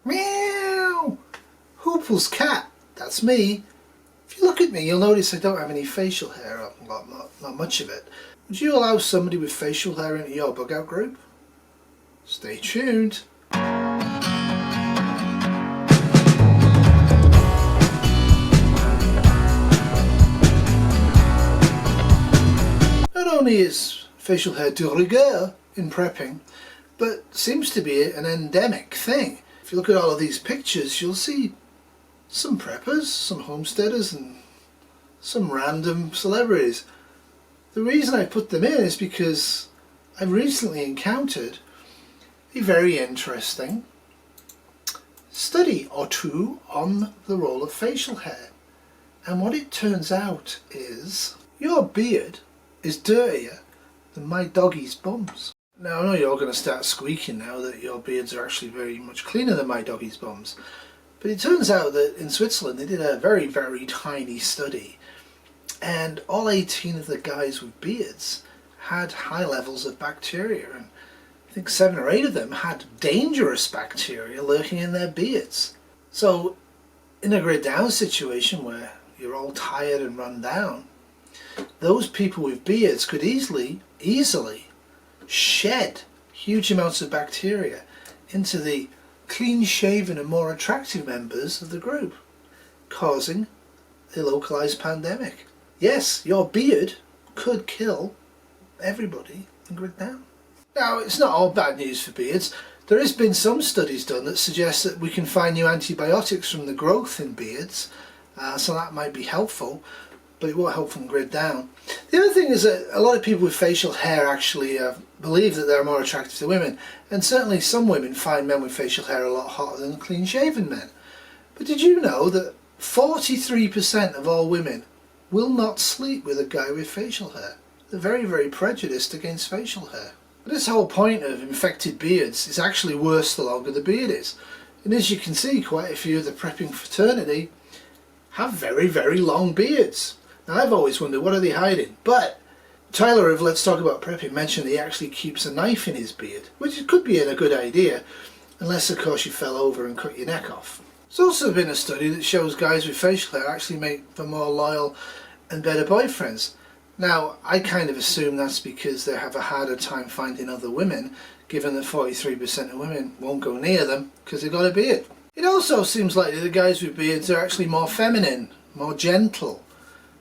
Meow! Hoople's cat, that's me. If you look at me, you'll notice I don't have any facial hair, not much of it. Would you allow somebody with facial hair into your bug out group? Stay tuned. Not only is facial hair de rigueur in prepping, but seems to be an endemic thing. If you look at all of these pictures, you'll see some preppers, some homesteaders, and some random celebrities. The reason I put them in is because I recently encountered a very interesting study or two on the role of facial hair. And what it turns out is your beard is dirtier than my doggy's bums. Now I know you're all going to start squeaking now that your beards are actually very much cleaner than my doggy's bums. But it turns out that in Switzerland they did a very, very tiny study, and all 18 of the guys with beards had high levels of bacteria, and I think 7 or 8 of them had dangerous bacteria lurking in their beards. So in a grid down situation where you're all tired and run down, those people with beards could easily shed huge amounts of bacteria into the clean shaven and more attractive members of the group, causing a localized pandemic. Yes, your beard could kill everybody in grid down. Now, it's not all bad news for beards. There has been some studies done that suggest that we can find new antibiotics from the growth in beards, so that might be helpful, but it won't help from grid down. The other thing is that a lot of people with facial hair actually believe that they're more attractive to women, and certainly some women find men with facial hair a lot hotter than clean shaven men. But did you know that 43% of all women will not sleep with a guy with facial hair? They're very, very prejudiced against facial hair. But this whole point of infected beards is actually worse the longer the beard is. And as you can see, quite a few of the prepping fraternity have very, very long beards. Now I've always wondered, what are they hiding? But Tyler of Let's Talk About Prepping mentioned he actually keeps a knife in his beard, which could be a good idea, unless of course you fell over and cut your neck off. There's also been a study that shows guys with facial hair actually make for more loyal and better boyfriends. Now I kind of assume that's because they have a harder time finding other women, given that 43% of women won't go near them because they've got a beard. It also seems likely that guys with beards are actually more feminine, more gentle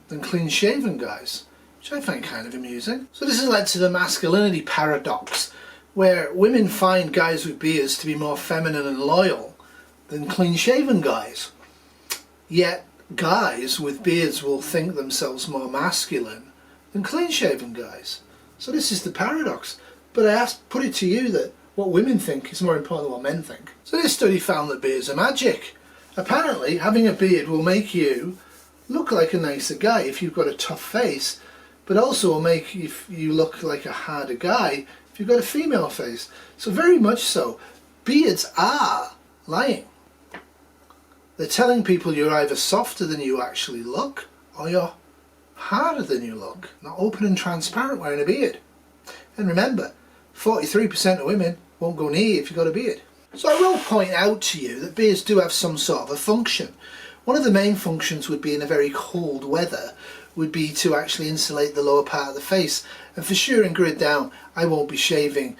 than clean shaven guys, which I find kind of amusing. So this has led to the masculinity paradox, where women find guys with beards to be more feminine and loyal than clean shaven guys. Yet guys with beards will think themselves more masculine than clean shaven guys. So this is the paradox. But I put it to you that what women think is more important than what men think. So this study found that beards are magic. Apparently having a beard will make you look like a nicer guy if you've got a tough face, but also will make you look like a harder guy if you've got a female face. So very much so, beards are lying. They're telling people you're either softer than you actually look, or you're harder than you look, not open and transparent wearing a beard. And remember, 43% of women won't go near you if you've got a beard. So I will point out to you that beards do have some sort of a function. One of the main functions would be in a very cold weather, would be to actually insulate the lower part of the face. And for sure in grid down, I won't be shaving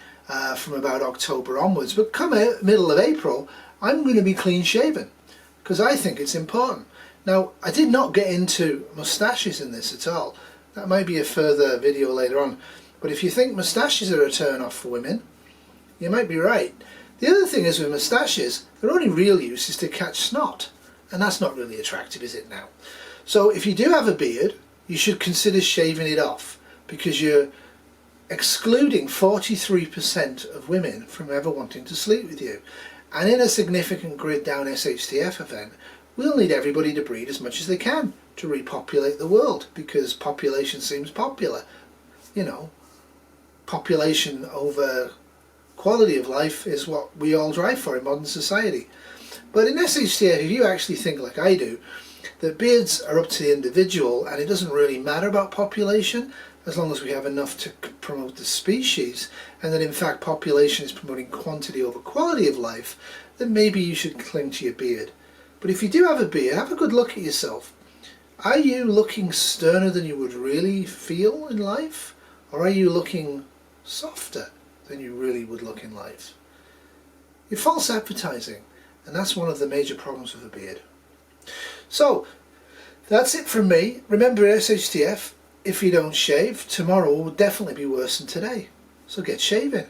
from about October onwards, but come middle of April, I'm going to be clean shaven, because I think it's important. Now, I did not get into moustaches in this at all. That might be a further video later on. But if you think moustaches are a turn off for women, you might be right. The other thing is with moustaches, their only real use is to catch snot. And that's not really attractive, is it now? So if you do have a beard, you should consider shaving it off, because you're excluding 43% of women from ever wanting to sleep with you. And in a significant grid down shtf event, we'll need everybody to breed as much as they can to repopulate the world, because population seems popular. You know, population over quality of life is what we all drive for in modern society. But in shtf, if you actually think like I do, that beards are up to the individual and it doesn't really matter about population as long as we have enough to promote the species, and that in fact population is promoting quantity over quality of life, then maybe you should cling to your beard. But if you do have a beard, have a good look at yourself. Are you looking sterner than you would really feel in life? Or are you looking softer than you really would look in life? You're false advertising, and that's one of the major problems with a beard. So, that's it from me. Remember shtf, if you don't shave, tomorrow will definitely be worse than today. So get shaving.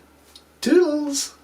Toodles!